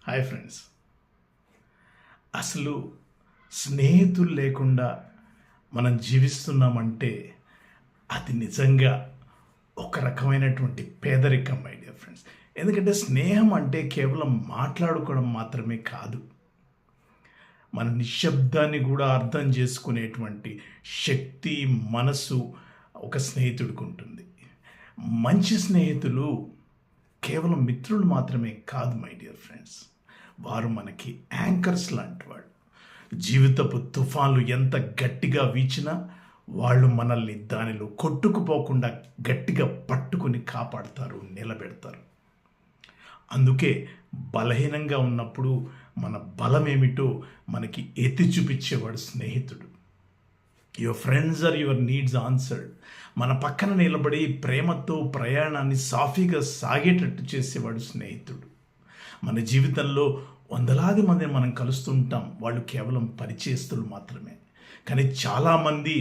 Hi friends. అసలు స్నేహితులు లేకుండా మనం జీవిస్తున్నామంటే అది నిజంగా ఒక రకమైనటువంటి పేదరికం మై డియర్ ఫ్రెండ్స్. ఎందుకంటే స్నేహం అంటే కేవలం మాట్లాడుకోవడం మాత్రమే కాదు, మన నిశ్శబ్దాన్ని కూడా అర్థం చేసుకునేటువంటి శక్తి, మనసు ఒక స్నేహితుడికి ఉంటుంది. మంచి స్నేహితులు కేవలం మిత్రులు మాత్రమే కాదు మై డియర్ ఫ్రెండ్స్, వారు మనకి యాంకర్స్ లాంటి వాళ్ళు. జీవితపు తుఫాన్లు ఎంత గట్టిగా వీచినా వాళ్ళు మనల్ని దానిలో కొట్టుకుపోకుండా గట్టిగా పట్టుకుని కాపాడతారు, నిలబెడతారు. అందుకే బలహీనంగా ఉన్నప్పుడు మన బలం ఏమిటో మనకి ఎత్తి చూపించేవాడు స్నేహితుడు. Your friends are your needs answered. మన పక్కన నిలబడి ప్రేమతో ప్రయాణాన్ని సాఫీగా సాగేటట్టు చేసేవాడు స్నేహితుడు. మన జీవితంలో వందలాది మందిని మనం కలుస్తుంటాం, వాళ్ళు కేవలం పరిచయస్తులు మాత్రమే. కానీ చాలామంది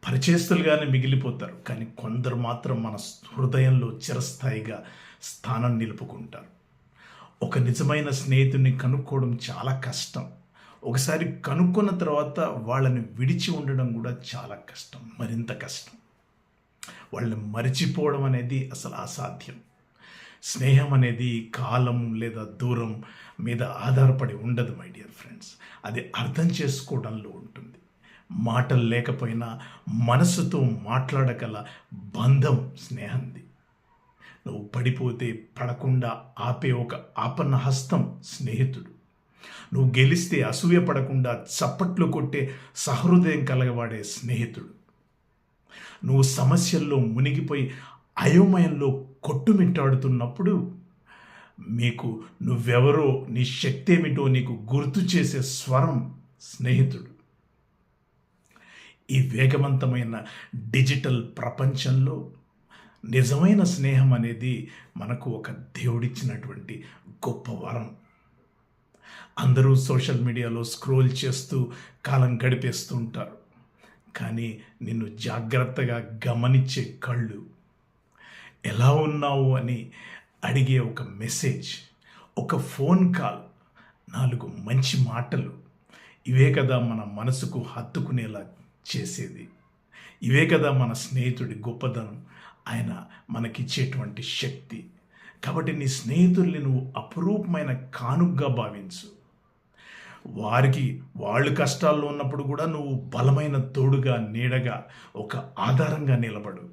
పరిచయస్తులుగానే మిగిలిపోతారు, కానీ కొందరు మాత్రం మన హృదయంలో చిరస్థాయిగా స్థానం నిలుపుకుంటారు. ఒక నిజమైన స్నేహితుడిని కనుక్కోవడం చాలా కష్టం. ఒకసారి కనుక్కున్న తర్వాత వాళ్ళని విడిచి ఉండడం కూడా చాలా కష్టం, మరింత కష్టం. వాళ్ళని మరిచిపోవడం అనేది అసలు అసాధ్యం. స్నేహం అనేది కాలం లేదా దూరం మీద ఆధారపడి ఉండదు మై డియర్ ఫ్రెండ్స్, అది అర్థం చేసుకోవడంలో ఉంటుంది. మాటలు లేకపోయినా మనసుతో మాట్లాడగల బంధం స్నేహంది. నువ్వు పడిపోతే పడకుండా ఆపే ఒక ఆపన్న హస్తం స్నేహితుడు. నువ్వు గెలిస్తే అసూయ పడకుండా చప్పట్లు కొట్టే సహృదయం కలగవాడే స్నేహితుడు. నువ్వు సమస్యల్లో మునిగిపోయి అయోమయంలో కొట్టుమిట్టాడుతున్నప్పుడు మీకు నువ్వెవరో, నీ శక్తి ఏమిటో నీకు గుర్తు చేసే స్వరం స్నేహితుడు. ఈ వేగవంతమైన డిజిటల్ ప్రపంచంలో నిజమైన స్నేహం అనేది మనకు ఒక దేవుడిచ్చినటువంటి గొప్ప వరం. అందరూ సోషల్ మీడియాలో స్క్రోల్ చేస్తూ కాలం గడిపేస్తూ ఉంటారు, కానీ నిన్ను జాగ్రత్తగా గమనించే కళ్ళు, ఎలా ఉన్నావు అని అడిగే ఒక మెసేజ్, ఒక ఫోన్ కాల్, 4 మంచి మాటలు, ఇవే కదా మన మనసుకు హత్తుకునేలా చేసేది. ఇవే కదా మన స్నేహితుడి గొప్పదనం, ఆయన మనకిచ్చేటువంటి శక్తి. కాబట్టి నీ స్నేహితుల్ని నువ్వు అపురూపమైన కానుకగా భావించు. వాళ్ళు కష్టాల్లో ఉన్నప్పుడు కూడా నువ్వు బలమైన తోడుగా, నీడగా, ఒక ఆధారంగా నిలబడు.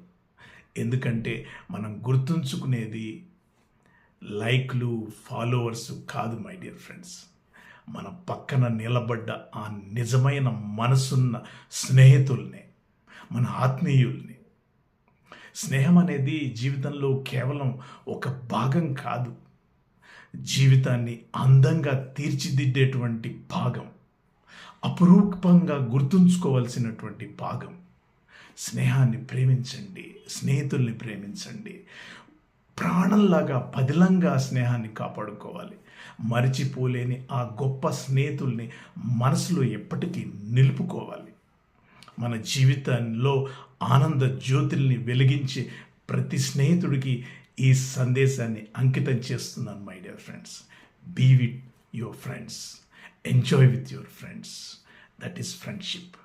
ఎందుకంటే మనం గుర్తుంచుకునేది లైక్లు, ఫాలోవర్స్ కాదు మై డియర్ ఫ్రెండ్స్, మన పక్కన నిలబడ్డ ఆ నిజమైన మనసున్న స్నేహితుల్ని, మన ఆత్మీయుల్ని. స్నేహం అనేది జీవితంలో కేవలం ఒక భాగం కాదు, జీవితాన్ని అందంగా తీర్చిదిద్దేటువంటి భాగం, అపురూపంగా గుర్తుంచుకోవాల్సినటువంటి భాగం. స్నేహాన్ని ప్రేమించండి, స్నేహితుల్ని ప్రేమించండి. ప్రాణంలాగా పదిలంగా స్నేహాన్ని కాపాడుకోవాలి. మరిచిపోలేని ఆ గొప్ప స్నేహితుల్ని మనసులో ఎప్పటికీ నిలుపుకోవాలి. మన జీవితంలో ఆనంద జ్యోతుల్ని వెలిగించే ప్రతి స్నేహితుడికి ఈ సందేశాన్ని అంకితం చేస్తున్నాను my dear friends. Be with your friends, enjoy with your friends. That is friendship.